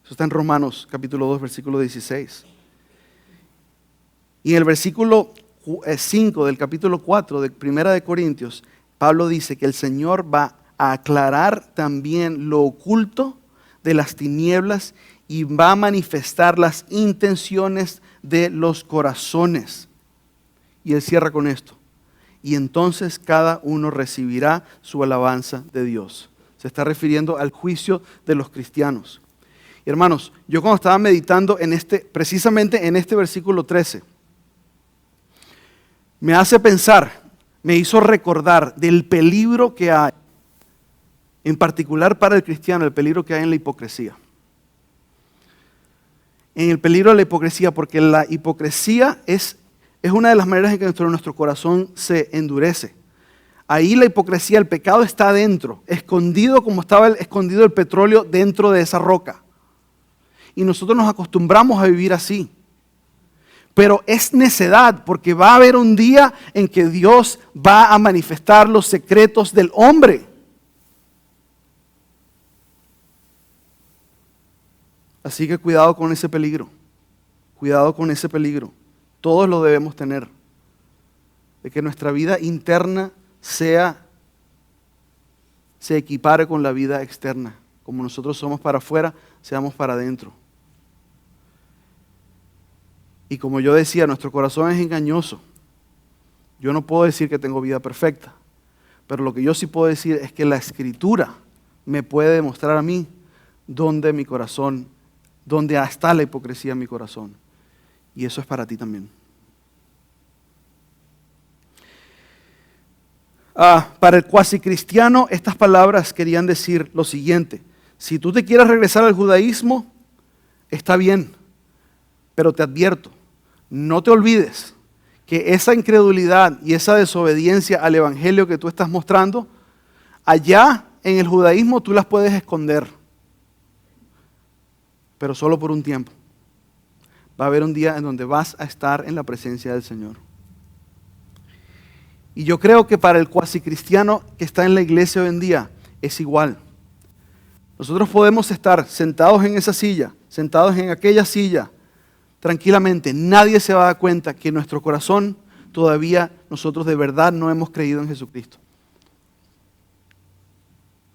Eso está en Romanos capítulo 2, versículo 16. Y en el versículo 5 del capítulo 4 de Primera de Corintios, Pablo dice que el Señor va a aclarar también lo oculto de las tinieblas y va a manifestar las intenciones de los corazones. Y él cierra con esto. Y entonces cada uno recibirá su alabanza de Dios. Se está refiriendo al juicio de los cristianos. Y hermanos, yo cuando estaba meditando precisamente en este versículo 13, me hace pensar, me hizo recordar del peligro que hay, en particular para el cristiano, el peligro que hay en la hipocresía. En el peligro de la hipocresía, porque la hipocresía es una de las maneras en que nuestro corazón se endurece. Ahí la hipocresía, el pecado está adentro, escondido como estaba escondido el petróleo dentro de esa roca. y nosotros nos acostumbramos a vivir así. Pero es necedad, porque va a haber un día en que Dios va a manifestar los secretos del hombre. Así que cuidado con ese peligro. Cuidado con ese peligro. Todos lo debemos tener. De que nuestra vida interna se equipare con la vida externa. Como nosotros somos para afuera, seamos para adentro. Y como yo decía, nuestro corazón es engañoso. Yo no puedo decir que tengo vida perfecta, pero lo que yo sí puedo decir es que la Escritura me puede demostrar a mí dónde está la hipocresía en mi corazón. Y eso es para ti también. Para el cuasi cristiano, estas palabras querían decir lo siguiente: si tú te quieres regresar al judaísmo, está bien, pero te advierto, no te olvides que esa incredulidad y esa desobediencia al evangelio que tú estás mostrando, allá en el judaísmo tú las puedes esconder, pero solo por un tiempo. Va a haber un día en donde vas a estar en la presencia del Señor. Y yo creo que para el cuasi cristiano que está en la iglesia hoy en día es igual. Nosotros podemos estar sentados en esa silla, sentados en aquella silla, tranquilamente. Nadie se va a dar cuenta que en nuestro corazón todavía nosotros de verdad no hemos creído en Jesucristo.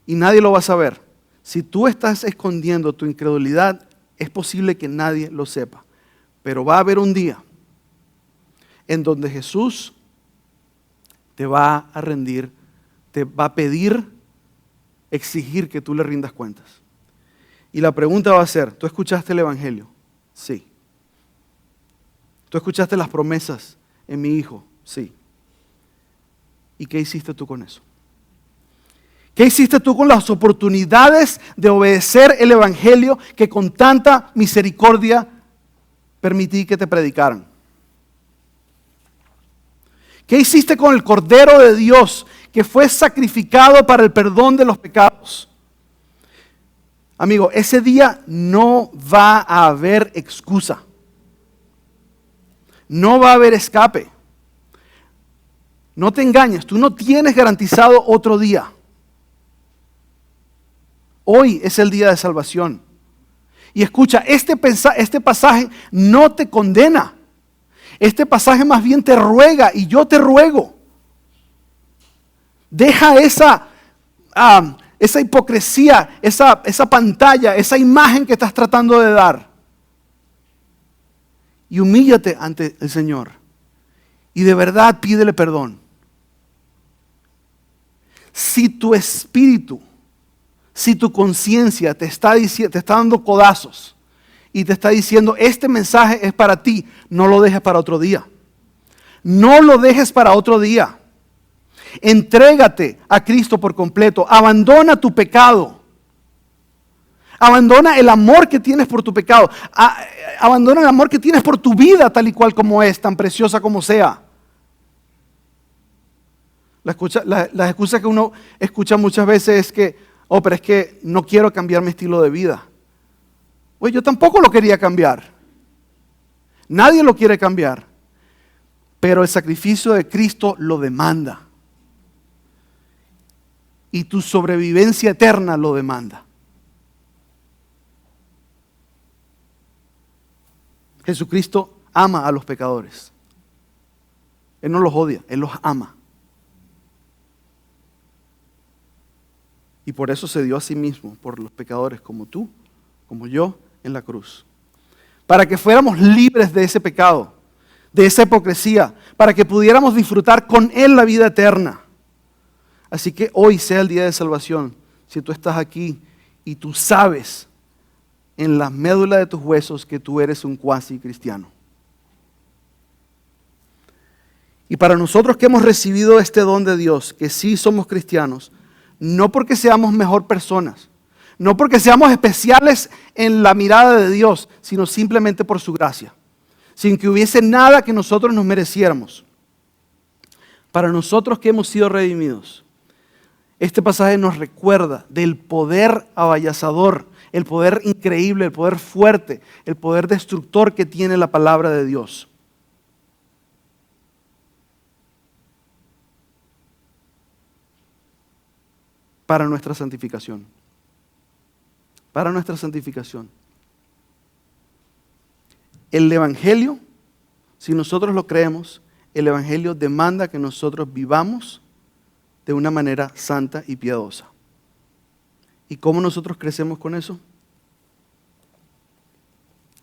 Y nadie lo va a saber. Si tú estás escondiendo tu incredulidad, es posible que nadie lo sepa. Pero va a haber un día en donde Jesús te va a rendir, te va a pedir, exigir que tú le rindas cuentas. Y la pregunta va a ser: ¿tú escuchaste el evangelio? Sí. ¿Tú escuchaste las promesas en mi hijo? Sí. ¿Y qué hiciste tú con eso? ¿Qué hiciste tú con las oportunidades de obedecer el evangelio que con tanta misericordia permití que te predicaran? ¿Qué hiciste con el Cordero de Dios que fue sacrificado para el perdón de los pecados? Amigo, ese día no va a haber excusa. No va a haber escape. No te engañes, tú no tienes garantizado otro día. Hoy es el día de salvación. Y escucha, este pasaje no te condena. Este pasaje más bien te ruega, y yo te ruego. Deja esa hipocresía, esa pantalla, esa imagen que estás tratando de dar. Y humíllate ante el Señor. Y de verdad pídele perdón. Si tu espíritu, si tu conciencia te está dando codazos y te está diciendo: este mensaje es para ti, no lo dejes para otro día. No lo dejes para otro día. Entrégate a Cristo por completo. Abandona tu pecado. Abandona el amor que tienes por tu pecado. Abandona el amor que tienes por tu vida tal y cual como es, tan preciosa como sea. Las excusas que uno escucha muchas veces es que: pero es que no quiero cambiar mi estilo de vida. Pues yo tampoco lo quería cambiar. Nadie lo quiere cambiar. Pero el sacrificio de Cristo lo demanda. Y tu sobrevivencia eterna lo demanda. Jesucristo ama a los pecadores. Él no los odia, Él los ama. Y por eso se dio a sí mismo por los pecadores como tú, como yo, en la cruz. Para que fuéramos libres de ese pecado, de esa hipocresía, para que pudiéramos disfrutar con Él la vida eterna. Así que hoy sea el día de salvación. Si tú estás aquí y tú sabes en la médula de tus huesos que tú eres un cuasi cristiano. Y para nosotros que hemos recibido este don de Dios, que sí somos cristianos, no porque seamos mejor personas, no porque seamos especiales en la mirada de Dios, sino simplemente por su gracia, sin que hubiese nada que nosotros nos mereciéramos. Para nosotros que hemos sido redimidos, este pasaje nos recuerda del poder avallazador, el poder increíble, el poder fuerte, el poder destructor que tiene la palabra de Dios. Para nuestra santificación. Para nuestra santificación. El Evangelio, si nosotros lo creemos, el Evangelio demanda que nosotros vivamos de una manera santa y piadosa. ¿Y cómo nosotros crecemos con eso?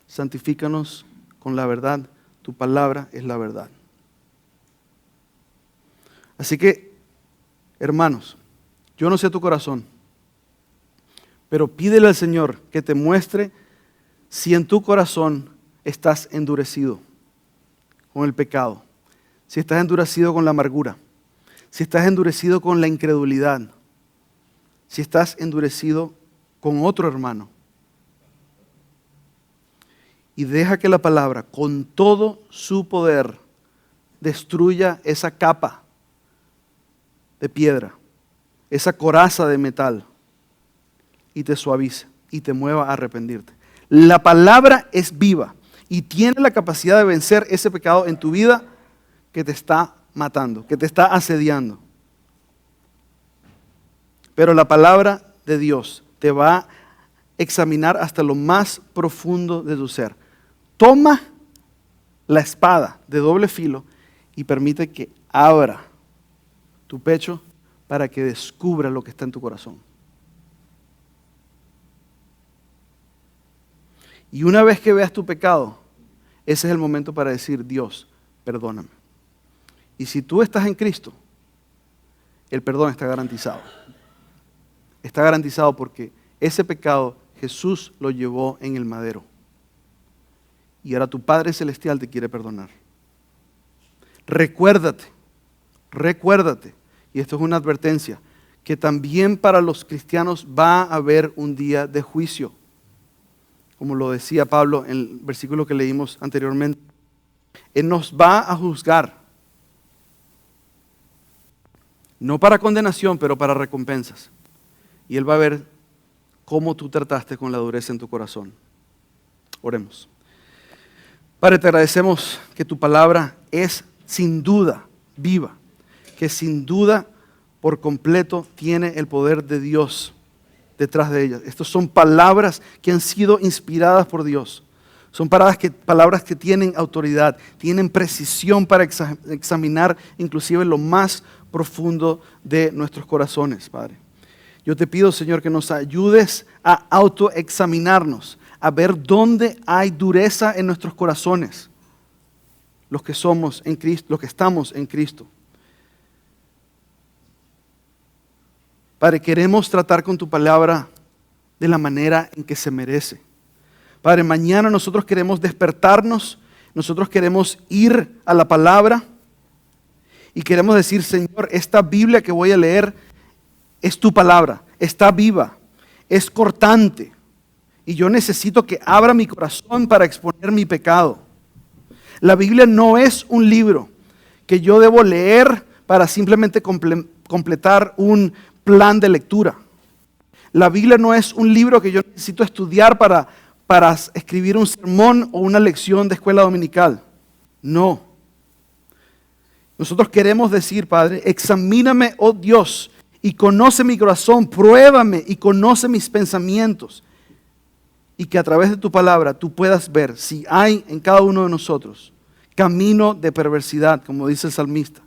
Santifícanos con la verdad. Tu palabra es la verdad. Así que, hermanos, yo no sé tu corazón, pero pídele al Señor que te muestre si en tu corazón estás endurecido con el pecado, si estás endurecido con la amargura, si estás endurecido con la incredulidad, si estás endurecido con otro hermano. Y deja que la palabra, con todo su poder, destruya esa capa de piedra, esa coraza de metal, y te suavice y te mueva a arrepentirte. La palabra es viva y tiene la capacidad de vencer ese pecado en tu vida que te está matando, que te está asediando. Pero la palabra de Dios te va a examinar hasta lo más profundo de tu ser. Toma la espada de doble filo y permite que abra tu pecho para que descubra lo que está en tu corazón. Y una vez que veas tu pecado, ese es el momento para decir: Dios, perdóname. Y si tú estás en Cristo, el perdón está garantizado. Está garantizado porque ese pecado Jesús lo llevó en el madero. Y ahora tu Padre Celestial te quiere perdonar. Recuérdate, y esto es una advertencia, que también para los cristianos va a haber un día de juicio. Como lo decía Pablo en el versículo que leímos anteriormente. Él nos va a juzgar. No para condenación, pero para recompensas. Y Él va a ver cómo tú trataste con la dureza en tu corazón. Oremos. Padre, te agradecemos que tu palabra es sin duda viva, que sin duda por completo tiene el poder de Dios detrás de ella. Estas son palabras que han sido inspiradas por Dios. Son palabras que tienen autoridad, tienen precisión para examinar inclusive lo más profundo de nuestros corazones, Padre. Yo te pido, Señor, que nos ayudes a autoexaminarnos, a ver dónde hay dureza en nuestros corazones, los que somos en Cristo, los que estamos en Cristo. Padre, queremos tratar con tu palabra de la manera en que se merece. Padre, mañana nosotros queremos despertarnos, nosotros queremos ir a la palabra y queremos decir: Señor, esta Biblia que voy a leer es tu palabra, está viva, es cortante y yo necesito que abra mi corazón para exponer mi pecado. La Biblia no es un libro que yo debo leer para simplemente completar un plan de lectura. La Biblia no es un libro que yo necesito estudiar para escribir un sermón o una lección de escuela dominical. No. Nosotros queremos decir: Padre, examíname, oh Dios, y conoce mi corazón, pruébame y conoce mis pensamientos. Y que a través de tu palabra tú puedas ver si hay en cada uno de nosotros camino de perversidad, como dice el salmista,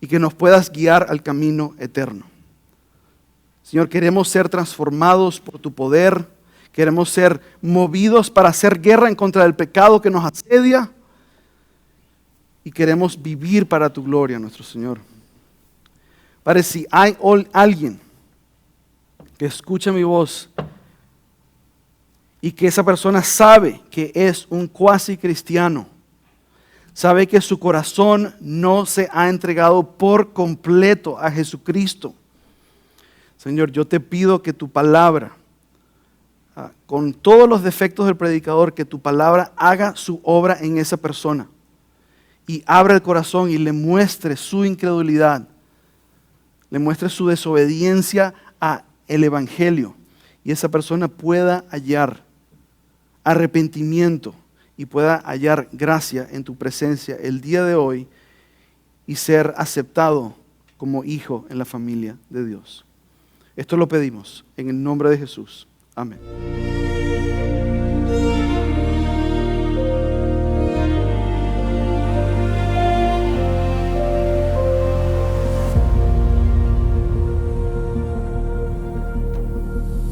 y que nos puedas guiar al camino eterno. Señor, queremos ser transformados por tu poder, queremos ser movidos para hacer guerra en contra del pecado que nos asedia y queremos vivir para tu gloria, nuestro Señor. Padre, si hay alguien que escucha mi voz y que esa persona sabe que es un cuasi cristiano, sabe que su corazón no se ha entregado por completo a Jesucristo, Señor, yo te pido que tu palabra, con todos los defectos del predicador, que tu palabra haga su obra en esa persona y abra el corazón y le muestre su incredulidad, le muestre su desobediencia al Evangelio y esa persona pueda hallar arrepentimiento y pueda hallar gracia en tu presencia el día de hoy y ser aceptado como hijo en la familia de Dios. Esto lo pedimos en el nombre de Jesús. Amén.